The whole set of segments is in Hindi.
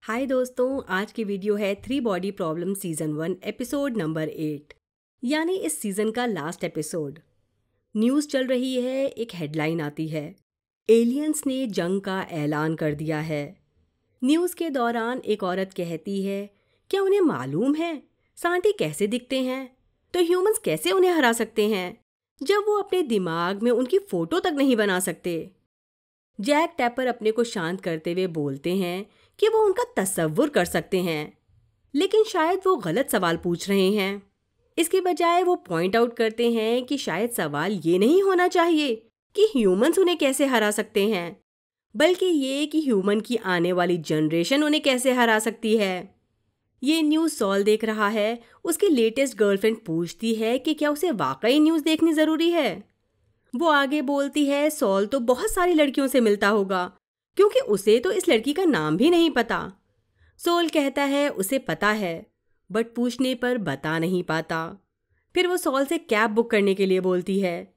हाय दोस्तों, आज की वीडियो है 3 body problem season 1 episode number 8 यानी इस सीजन का लास्ट एपिसोड। न्यूज़ चल रही है, एक हेडलाइन आती है, एलियंस ने जंग का ऐलान कर दिया है। न्यूज़ के दौरान एक औरत कहती है, क्या उन्हें मालूम है सांटी कैसे दिखते हैं, तो ह्यूमंस कैसे उन्हें हरा सकते हैं जब वो अपने दिमाग में उनकी फ़ोटो तक नहीं बना सकते। जैक टैपर अपने को शांत करते हुए बोलते हैं कि वो उनका तसव्वुर कर सकते हैं, लेकिन शायद वो गलत सवाल पूछ रहे हैं। इसके बजाय वो पॉइंट आउट करते हैं कि शायद सवाल ये नहीं होना चाहिए कि ह्यूमंस उन्हें कैसे हरा सकते हैं, बल्कि ये कि ह्यूमन की आने वाली जनरेशन उन्हें कैसे हरा सकती है। ये न्यूज़ सॉल देख रहा है, उसकी लेटेस्ट गर्लफ्रेंड पूछती है कि क्या उसे वाकई न्यूज़ देखनी ज़रूरी है। वो आगे बोलती है, सॉल तो बहुत सारी लड़कियों से मिलता होगा क्योंकि उसे तो इस लड़की का नाम भी नहीं पता। सोल कहता है उसे पता है, बट पूछने पर बता नहीं पाता। फिर वो सॉल से कैब बुक करने के लिए बोलती है।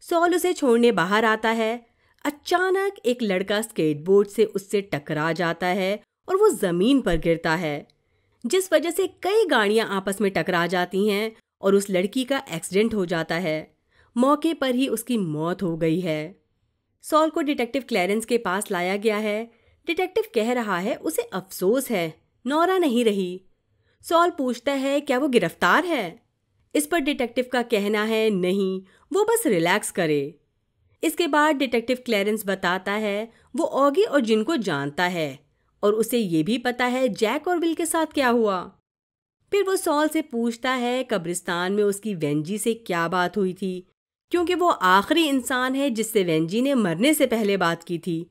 सॉल उसे छोड़ने बाहर आता है। अचानक एक लड़का स्केटबोर्ड से उससे टकरा जाता है और वो ज़मीन पर गिरता है, जिस वजह से कई गाड़ियां आपस में टकरा जाती हैं और उस लड़की का एक्सीडेंट हो जाता है। मौके पर ही उसकी मौत हो गई है। सॉल को डिटेक्टिव क्लैरेंस के पास लाया गया है। डिटेक्टिव कह रहा है उसे अफसोस है नोरा नहीं रही। सॉल पूछता है क्या वो गिरफ्तार है। इस पर डिटेक्टिव का कहना है नहीं, वो बस रिलैक्स करे। इसके बाद डिटेक्टिव क्लैरेंस बताता है वो ऑगी और जिन को जानता है और उसे ये भी पता है जैक और विल के साथ क्या हुआ। फिर वो सॉल से पूछता है कब्रिस्तान में उसकी वेंजी से क्या बात हुई थी, क्योंकि वो आखिरी इंसान है जिससे वेंजी ने मरने से पहले बात की थी।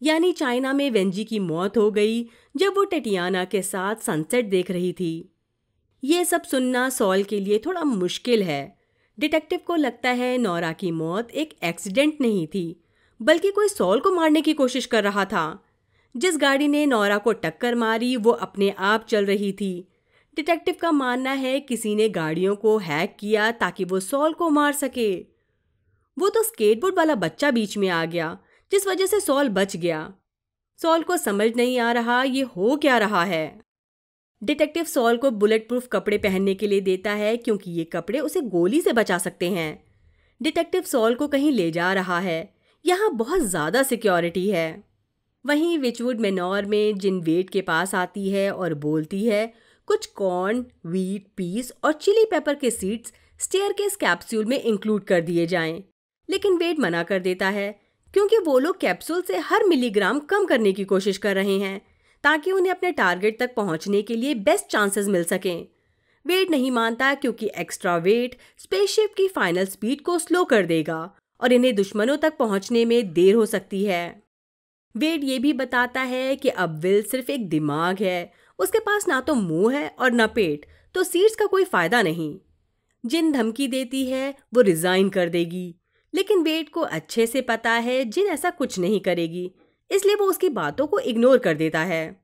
यानी चाइना में वेंजी की मौत हो गई जब वो टेटियाना के साथ सनसेट देख रही थी। ये सब सुनना सॉल के लिए थोड़ा मुश्किल है। डिटेक्टिव को लगता है नोरा की मौत एक एक्सीडेंट नहीं थी, बल्कि कोई सॉल को मारने की कोशिश कर रहा था। जिस गाड़ी ने नोरा को टक्कर मारी वो अपने आप चल रही थी। डिटेक्टिव का मानना है किसी ने गाड़ियों को हैक किया ताकि वो सॉल को मार सके। वो तो स्केटबोर्ड वाला बच्चा बीच में आ गया, जिस वजह से सॉल बच गया। सॉल को समझ नहीं आ रहा ये हो क्या रहा है। डिटेक्टिव सॉल को बुलेट प्रूफ कपड़े पहनने के लिए देता है क्योंकि ये कपड़े उसे गोली से बचा सकते हैं। डिटेक्टिव सॉल को कहीं ले जा रहा है, यहाँ बहुत ज़्यादा सिक्योरिटी है। वहीं विचवुड मेनोर में जिन वेड के पास आती है और बोलती है कुछ कॉर्न, व्हीट, पीस और चिली पेपर के सीड्स स्टेयरकेस कैप्सूल में इंक्लूड कर दिए जाएं, लेकिन वेड मना कर देता है क्योंकि वो लोग कैप्सूल से हर मिलीग्राम कम करने की कोशिश कर रहे हैं ताकि उन्हें अपने टारगेट तक पहुंचने के लिए बेस्ट चांसेस मिल सकें। वेड नहीं मानता क्योंकि एक्स्ट्रा वेट स्पेसशिप की फाइनल स्पीड को स्लो कर देगा और इन्हें दुश्मनों तक पहुंचने में देर हो सकती है। वेड ये भी बताता है कि अब विल सिर्फ एक दिमाग है, उसके पास ना तो मुंह है और ना पेट, तो सीड्स का कोई फायदा नहीं। जिन धमकी देती है वो रिजाइन कर देगी, लेकिन वेड को अच्छे से पता है जिन ऐसा कुछ नहीं करेगी, इसलिए वो उसकी बातों को इग्नोर कर देता है।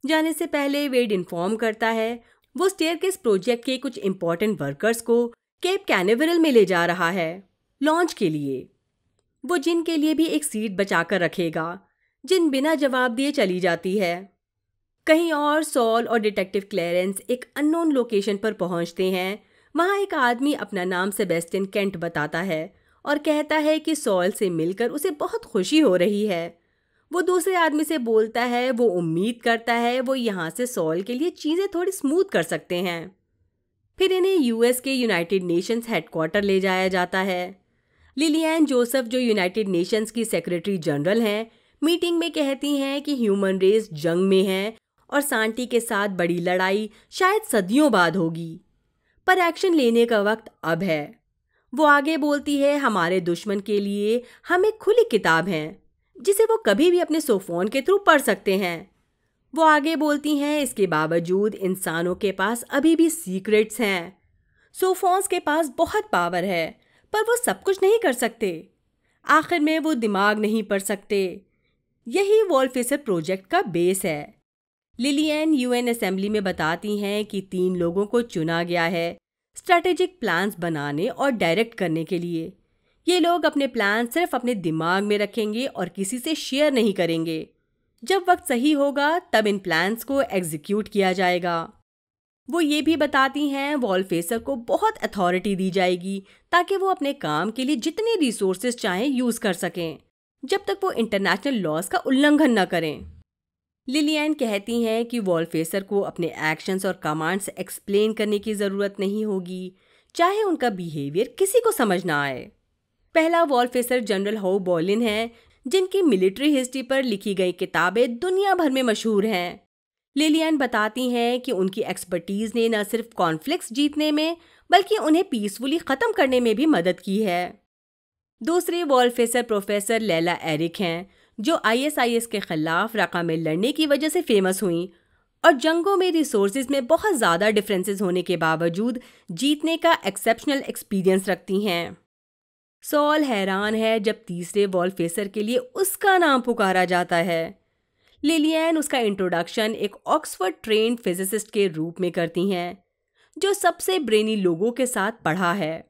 जाने से पहले वेड इन्फॉर्म करता है वो स्टेयरकेस प्रोजेक्ट के कुछ इंपॉर्टेंट वर्कर्स को केप कैनिवरल में ले जा रहा है लॉन्च के लिए। वो जिन के लिए भी एक सीट बचाकर रखेगा। जिन बिना जवाब दिए चली जाती है। कहीं और सॉल और डिटेक्टिव क्लैरेंस एक अननोन लोकेशन पर पहुंचते हैं। वहां एक आदमी अपना नाम सेबेस्टियन केंट बताता है और कहता है कि सॉल से मिलकर उसे बहुत खुशी हो रही है। वो दूसरे आदमी से बोलता है वो उम्मीद करता है वो यहाँ से सॉल के लिए चीज़ें थोड़ी स्मूथ कर सकते हैं। फिर इन्हें यूएस के यूनाइटेड नेशंस हेडक्वार्टर ले जाया जाता है। लिलियन जोसेफ जो यूनाइटेड नेशंस की सेक्रेटरी जनरल हैं, मीटिंग में कहती हैं कि ह्यूमन रेस जंग में है और सांटी के साथ बड़ी लड़ाई शायद सदियों बाद होगी, पर एक्शन लेने का वक्त अब है। वो आगे बोलती है हमारे दुश्मन के लिए हम एक खुली किताब हैं जिसे वो कभी भी अपने सोफोन के थ्रू पढ़ सकते हैं। वो आगे बोलती हैं इसके बावजूद इंसानों के पास अभी भी सीक्रेट्स हैं। सोफोन्स के पास बहुत पावर है पर वो सब कुछ नहीं कर सकते। आखिर में वो दिमाग नहीं पढ़ सकते। यही वॉलफेसर प्रोजेक्ट का बेस है। लिलियन यूएन असेंबली में बताती हैं कि 3 लोगों को चुना गया है स्ट्रैटेजिक प्लान्स बनाने और डायरेक्ट करने के लिए। ये लोग अपने प्लान सिर्फ अपने दिमाग में रखेंगे और किसी से शेयर नहीं करेंगे। जब वक्त सही होगा तब इन प्लान्स को एग्जीक्यूट किया जाएगा। वो ये भी बताती हैं वॉलफेसर को बहुत अथॉरिटी दी जाएगी ताकि वो अपने काम के लिए जितने रिसोर्सेज चाहें यूज़ कर सकें, जब तक वो इंटरनेशनल लॉज का उल्लंघन न करें। लिलियन कहती हैं कि वॉलफेसर को अपने एक्शंस और कमांड्स एक्सप्लेन करने की ज़रूरत नहीं होगी, चाहे उनका बिहेवियर किसी को समझ ना आए। पहला वॉलफेसर जनरल हाउ बॉलिन है, जिनकी मिलिट्री हिस्ट्री पर लिखी गई किताबें दुनिया भर में मशहूर हैं। लिलियन बताती हैं कि उनकी एक्सपर्टीज़ ने न सिर्फ कॉन्फ्लिक्ट्स जीतने में बल्कि उन्हें पीसफुली ख़त्म करने में भी मदद की है। दूसरे वॉलफेसर प्रोफेसर लैला एरिक हैं, जो ISIS के ख़िलाफ़ रक़ा में लड़ने की वजह से फेमस हुई और जंगों में रिसोर्सेज में बहुत ज़्यादा डिफरेंसेस होने के बावजूद जीतने का एक्सेप्शनल एक्सपीरियंस रखती हैं। सॉल हैरान है जब तीसरे वॉलफेसर के लिए उसका नाम पुकारा जाता है। लिलियन उसका इंट्रोडक्शन एक ऑक्सफोर्ड ट्रेन्ड फिजिसिस्ट के रूप में करती हैं, जो सबसे ब्रेनी लोगों के साथ पढ़ा है।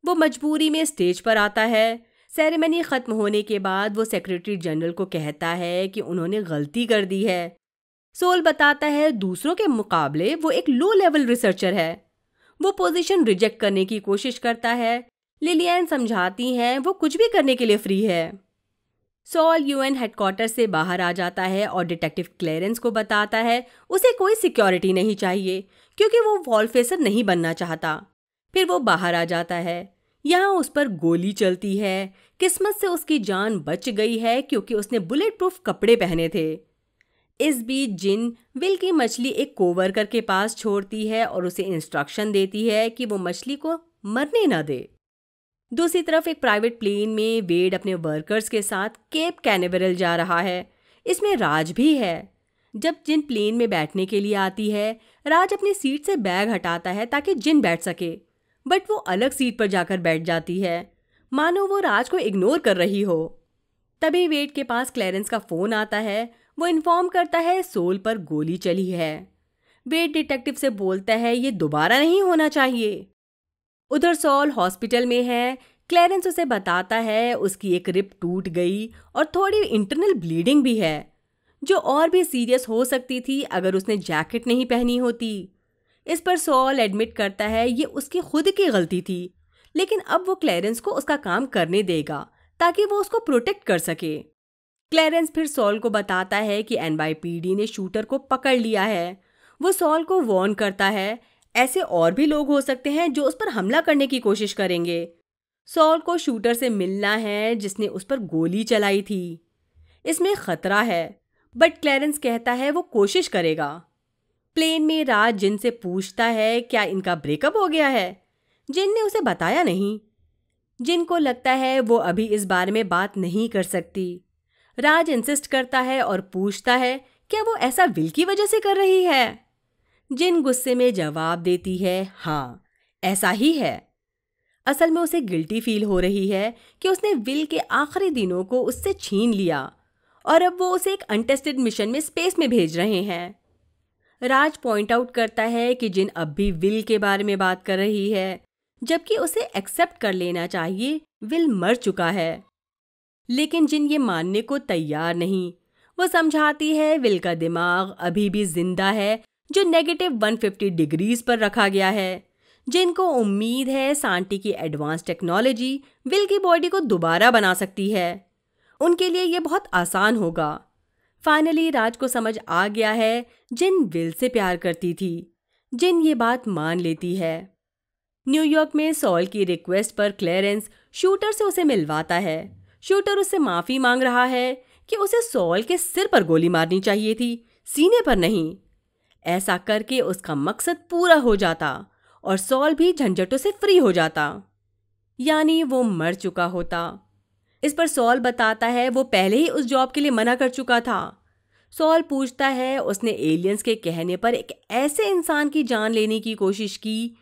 वो मजबूरी में स्टेज पर आता है। सेरेमनी ख़त्म होने के बाद वो सेक्रेटरी जनरल को कहता है कि उन्होंने गलती कर दी है। सोल बताता है दूसरों के मुकाबले वो एक लो लेवल रिसर्चर है। वो पोजीशन रिजेक्ट करने की कोशिश करता है। लिलियन समझाती हैं वो कुछ भी करने के लिए फ्री है। सॉल UN हेडक्वार्टर से बाहर आ जाता है और डिटेक्टिव क्लेरेंस को बताता है उसे कोई सिक्योरिटी नहीं चाहिए क्योंकि वो वॉलफेसर नहीं बनना चाहता। फिर वो बाहर आ जाता है। यहाँ उस पर गोली चलती है। किस्मत से उसकी जान बच गई है क्योंकि उसने बुलेट प्रूफ कपड़े पहने थे। इस बीच जिन विल की मछली एक कोवर्कर के पास छोड़ती है और उसे इंस्ट्रक्शन देती है कि वो मछली को मरने ना दे। दूसरी तरफ एक प्राइवेट प्लेन में वेड अपने वर्कर्स के साथ केप कैनावेरल जा रहा है। इसमें राज भी है। जब जिन प्लेन में बैठने के लिए आती है, राज अपनी सीट से बैग हटाता है ताकि जिन बैठ सके, बट वो अलग सीट पर जाकर बैठ जाती है, मानो वो राज को इग्नोर कर रही हो। तभी वेड के पास क्लेरेंस का फ़ोन आता है। वो इन्फॉर्म करता है सोल पर गोली चली है। वेड डिटेक्टिव से बोलता है ये दोबारा नहीं होना चाहिए। उधर सॉल हॉस्पिटल में है। क्लेरेंस उसे बताता है उसकी एक रिब टूट गई और थोड़ी इंटरनल ब्लीडिंग भी है, जो और भी सीरियस हो सकती थी अगर उसने जैकेट नहीं पहनी होती। इस पर सॉल एडमिट करता है ये उसकी खुद की गलती थी, लेकिन अब वो क्लेरेंस को उसका काम करने देगा ताकि वो उसको प्रोटेक्ट कर सके। क्लेरेंस फिर सॉल को बताता है कि NYPD ने शूटर को पकड़ लिया है। वो सॉल को वार्न करता है ऐसे और भी लोग हो सकते हैं जो उस पर हमला करने की कोशिश करेंगे। सॉल को शूटर से मिलना है जिसने उस पर गोली चलाई थी। इसमें खतरा है, बट क्लेरेंस कहता है वो कोशिश करेगा। प्लेन में राज जिन से पूछता है क्या इनका ब्रेकअप हो गया है। जिन ने उसे बताया नहीं। जिन को लगता है वो अभी इस बारे में बात नहीं कर सकती। राज इंसिस्ट करता है और पूछता है क्या वो ऐसा विल की वजह से कर रही है। जिन गुस्से में जवाब देती है हाँ, ऐसा ही है। असल में उसे गिल्टी फील हो रही है कि उसने विल के आखिरी दिनों को उससे छीन लिया और अब वो उसे एक अनटेस्टेड मिशन में स्पेस में भेज रहे हैं। राज पॉइंट आउट करता है कि जिन अब भी विल के बारे में बात कर रही है, जबकि उसे एक्सेप्ट कर लेना चाहिए विल मर चुका है। लेकिन जिन ये मानने को तैयार नहीं। वो समझाती है विल का दिमाग अभी भी जिंदा है, जो नेगेटिव 150 डिग्रीज पर रखा गया है। जिनको उम्मीद है सांटी की एडवांस टेक्नोलॉजी विल की बॉडी को दोबारा बना सकती है। उनके लिए ये बहुत आसान होगा। फाइनली राज को समझ आ गया है जिन विल से प्यार करती थी। जिन ये बात मान लेती है। न्यूयॉर्क में सॉल की रिक्वेस्ट पर क्लेरेंस शूटर से उसे मिलवाता है। शूटर उससे माफ़ी मांग रहा है कि उसे सॉल के सिर पर गोली मारनी चाहिए थी, सीने पर नहीं। ऐसा करके उसका मकसद पूरा हो जाता और सॉल भी झंझटों से फ्री हो जाता, यानी वो मर चुका होता। इस पर सॉल बताता है वो पहले ही उस जॉब के लिए मना कर चुका था। सॉल पूछता है उसने एलियंस के कहने पर एक ऐसे इंसान की जान लेने की कोशिश की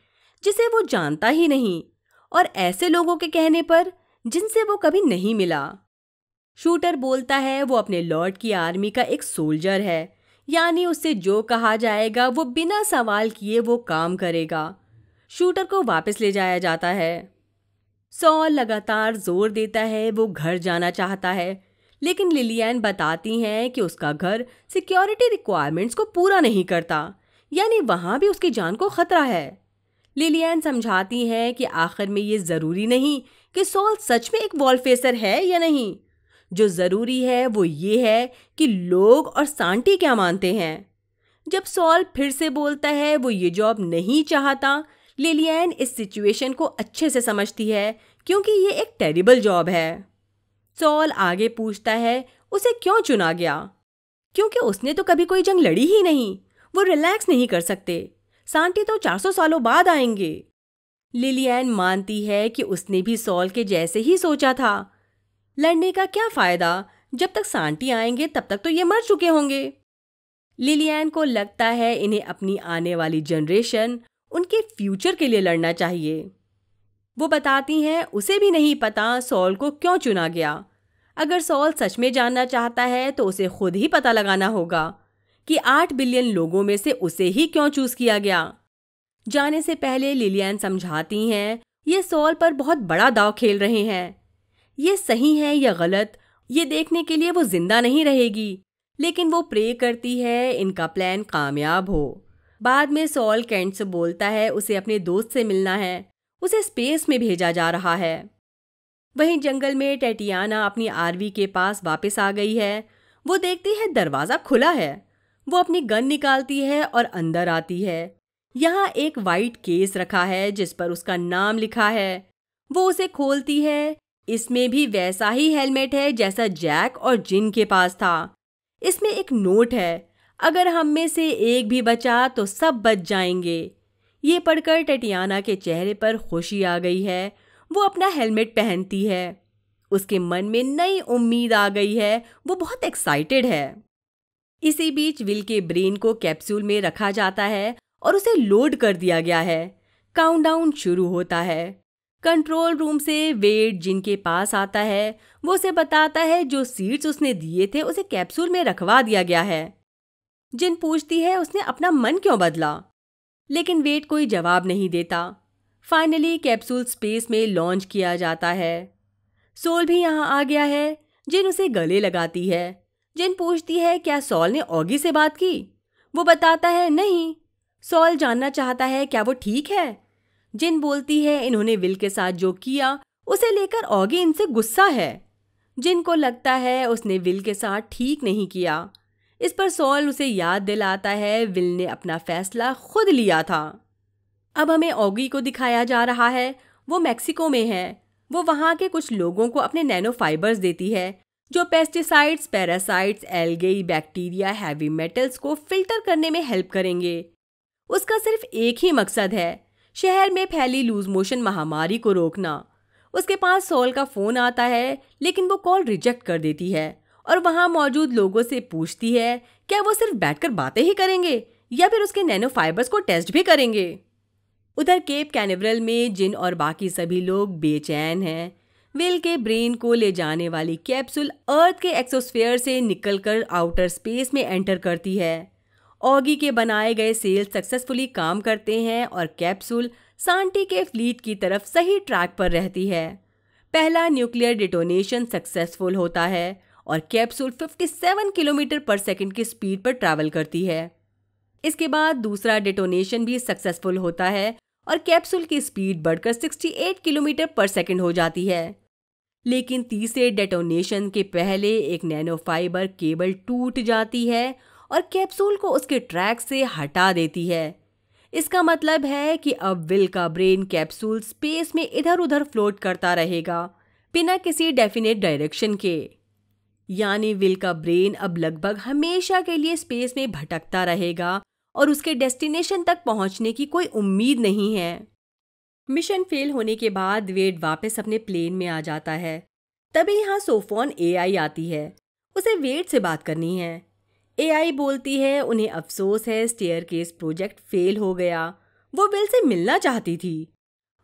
जिसे वो जानता ही नहीं, और ऐसे लोगों के कहने पर जिनसे वो कभी नहीं मिला। शूटर बोलता है वो अपने लॉर्ड की आर्मी का एक सोल्जर है, यानी उससे जो कहा जाएगा वो बिना सवाल किए वो काम करेगा। शूटर को वापस ले जाया जाता है। सॉल लगातार जोर देता है वो घर जाना चाहता है, लेकिन लिलियन बताती हैं कि उसका घर सिक्योरिटी रिक्वायरमेंट्स को पूरा नहीं करता, यानी वहाँ भी उसकी जान को खतरा है। लिलियन समझाती हैं कि आखिर में ये ज़रूरी नहीं कि सॉल सच में एक वॉल फेसर है या नहीं। जो ज़रूरी है वो ये है कि लोग और सांटी क्या मानते हैं। जब सॉल फिर से बोलता है वो ये जॉब नहीं चाहता, लिलियन इस सिचुएशन को अच्छे से समझती है क्योंकि ये एक टेरिबल जॉब है। सॉल आगे पूछता है उसे क्यों चुना गया। क्योंकि उसने तो कभी कोई जंग लड़ी ही नहीं, वो रिलैक्स नहीं कर सकते। सांटी तो 400 सालों बाद आएंगे। लिलियन मानती है कि उसने भी सॉल के जैसे ही सोचा था। लड़ने का क्या फायदा, जब तक सांटी आएंगे तब तक तो ये मर चुके होंगे। लिलियन को लगता है इन्हें अपनी आने वाली जनरेशन, उनके फ्यूचर के लिए लड़ना चाहिए। वो बताती हैं उसे भी नहीं पता सॉल को क्यों चुना गया। अगर सॉल सच में जानना चाहता है तो उसे खुद ही पता लगाना होगा कि 8 बिलियन लोगों में से उसे ही क्यों चूज किया गया। जाने से पहले लिलियन समझाती हैं ये सॉल पर बहुत बड़ा दांव खेल रहे हैं। ये सही है या गलत, ये देखने के लिए वो जिंदा नहीं रहेगी, लेकिन वो प्रे करती है इनका प्लान कामयाब हो। बाद में सॉल केंट से बोलता है उसे अपने दोस्त से मिलना है, उसे स्पेस में भेजा जा रहा है। वहीं जंगल में टैटियाना अपनी आरवी के पास वापस आ गई है। वो देखती है दरवाज़ा खुला है। वो अपनी गन निकालती है और अंदर आती है। यहाँ एक वाइट केस रखा है जिस पर उसका नाम लिखा है। वो उसे खोलती है। इसमें भी वैसा ही हेलमेट है जैसा जैक और जिन के पास था। इसमें एक नोट है, अगर हम में से एक भी बचा तो सब बच जाएंगे। ये पढ़कर टैटियाना के चेहरे पर खुशी आ गई है। वो अपना हेलमेट पहनती है। उसके मन में नई उम्मीद आ गई है। वो बहुत एक्साइटेड है। इसी बीच विल के ब्रेन को कैप्सूल में रखा जाता है और उसे लोड कर दिया गया है। काउंटडाउन शुरू होता है। कंट्रोल रूम से वेड जिनके पास आता है। वो उसे बताता है जो सीड्स उसने दिए थे उसे कैप्सूल में रखवा दिया गया है। जिन पूछती है उसने अपना मन क्यों बदला, लेकिन वेड कोई जवाब नहीं देता। फाइनली कैप्सूल स्पेस में लॉन्च किया जाता है। सोल भी यहाँ आ गया है। जिन उसे गले लगाती है। जिन पूछती है क्या सॉल ने ऑगी से बात की। वो बताता है नहीं। सॉल जानना चाहता है क्या वो ठीक है। जिन बोलती है इन्होंने विल के साथ जो किया उसे लेकर ऑगी इनसे गुस्सा है। जिन को लगता है उसने विल के साथ ठीक नहीं किया। इस पर सॉल उसे याद दिलाता है विल ने अपना फैसला खुद लिया था। अब हमें ऑगी को दिखाया जा रहा है। वो मैक्सिको में है। वो वहाँ के कुछ लोगों को अपने नैनो फाइबर्स देती है जो pesticides, parasites, algae, bacteria, heavy metals को फिल्टर करने में हेल्प करेंगे। उसका सिर्फ एक ही मकसद है, शहर में फैली लूज मोशन महामारी को रोकना। उसके पास सॉल का फ़ोन आता है लेकिन वो कॉल रिजेक्ट कर देती है और वहाँ मौजूद लोगों से पूछती है क्या वो सिर्फ बैठकर बातें ही करेंगे या फिर उसके नैनो फाइबर्स को टेस्ट भी करेंगे। उधर केप कैनिवरल में जिन और बाकी सभी लोग बेचैन हैं। विल के ब्रेन को ले जाने वाली कैप्सूल अर्थ के एक्सोस्फेयर से निकलकर आउटर स्पेस में एंटर करती है। ऑगी के बनाए गए सेल्स सक्सेसफुली काम करते हैं और कैप्सूल सांटी के फ्लीट की तरफ सही ट्रैक पर रहती है। पहला न्यूक्लियर डिटोनेशन सक्सेसफुल होता है और कैप्सूल 57 किलोमीटर पर सेकंड की स्पीड पर ट्रैवल करती है। इसके बाद दूसरा डिटोनेशन भी सक्सेसफुल होता है और कैप्सूल की स्पीड बढ़कर 68 किलोमीटर पर सेकंड हो जाती है। लेकिन तीसरे डेटोनेशन के पहले एक नैनो फाइबर केबल टूट जाती है और कैप्सूल को उसके ट्रैक से हटा देती है। इसका मतलब है कि अब विल का ब्रेन कैप्सूल स्पेस में इधर उधर फ्लोट करता रहेगा बिना किसी डेफिनेट डायरेक्शन के। यानी विल का ब्रेन अब लगभग हमेशा के लिए स्पेस में भटकता रहेगा और उसके डेस्टिनेशन तक पहुंचने की कोई उम्मीद नहीं है। मिशन फेल होने के बाद वेड वापस अपने प्लेन में आ जाता है। तभी यहाँ सोफोन एआई आती है। उसे वेड से बात करनी है। एआई बोलती है उन्हें अफसोस है स्टेयरकेस प्रोजेक्ट फेल हो गया। वो विल से मिलना चाहती थी।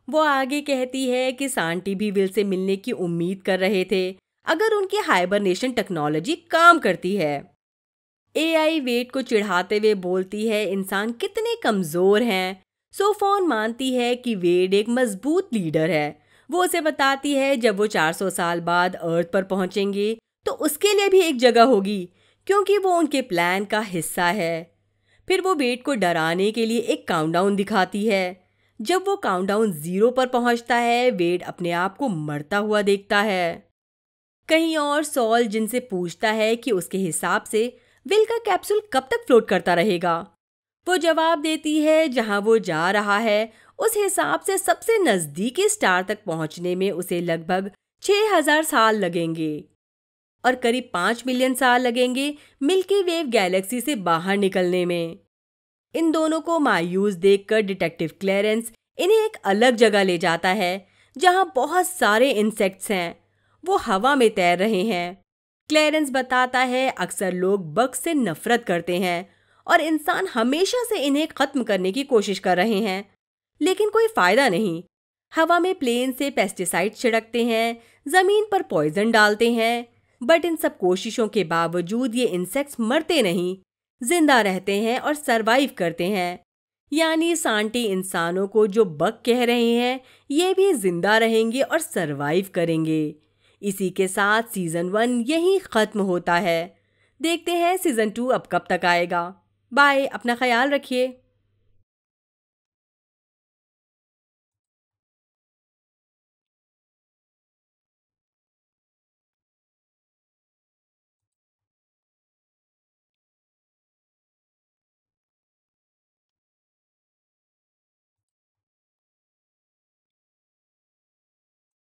वो आगे कहती है कि सांटी भी विल से मिलने की उम्मीद कर रहे थे अगर उनकी हाइबरनेशन टेक्नोलॉजी काम करती है। एआई वेड को चिढ़ाते हुए बोलती है इंसान कितने कमज़ोर हैं। सोफोन मानती है कि वेड एक मजबूत लीडर है। वो उसे बताती है जब वो 400 साल बाद अर्थ पर पहुंचेंगे तो उसके लिए भी एक जगह होगी, क्योंकि वो उनके प्लान का हिस्सा है। फिर वो वेड को डराने के लिए एक काउंटडाउन दिखाती है। जब वो काउंटडाउन 0 पर पहुंचता है, वेड अपने आप को मरता हुआ देखता है। कहीं और सॉल जिनसे पूछता है कि उसके हिसाब से विल का कैप्सूल कब तक फ्लोट करता रहेगा। वो जवाब देती है जहां वो जा रहा है उस हिसाब से सबसे नजदीकी स्टार तक पहुंचने में उसे लगभग 6000 साल लगेंगे और करीब 5 मिलियन साल लगेंगे मिल्की वेव गैलेक्सी से बाहर निकलने में। इन दोनों को मायूस देखकर डिटेक्टिव क्लेरेंस इन्हें एक अलग जगह ले जाता है जहां बहुत सारे इंसेक्ट्स हैं। वो हवा में तैर रहे हैं। क्लेरेंस बताता है अक्सर लोग बग से नफरत करते हैं और इंसान हमेशा से इन्हें खत्म करने की कोशिश कर रहे हैं, लेकिन कोई फायदा नहीं। हवा में प्लेन से पेस्टिसाइड छिड़कते हैं, जमीन पर पॉइजन डालते हैं, बट इन सब कोशिशों के बावजूद ये इंसेक्ट्स मरते नहीं, जिंदा रहते हैं और सरवाइव करते हैं। यानी सांटी इंसानों को जो बग कह रहे हैं ये भी जिंदा रहेंगे और सरवाइव करेंगे। इसी के साथ सीजन 1 यहीं खत्म होता है। देखते हैं सीजन 2 अब कब तक आएगा। बाय, अपना ख्याल रखिए।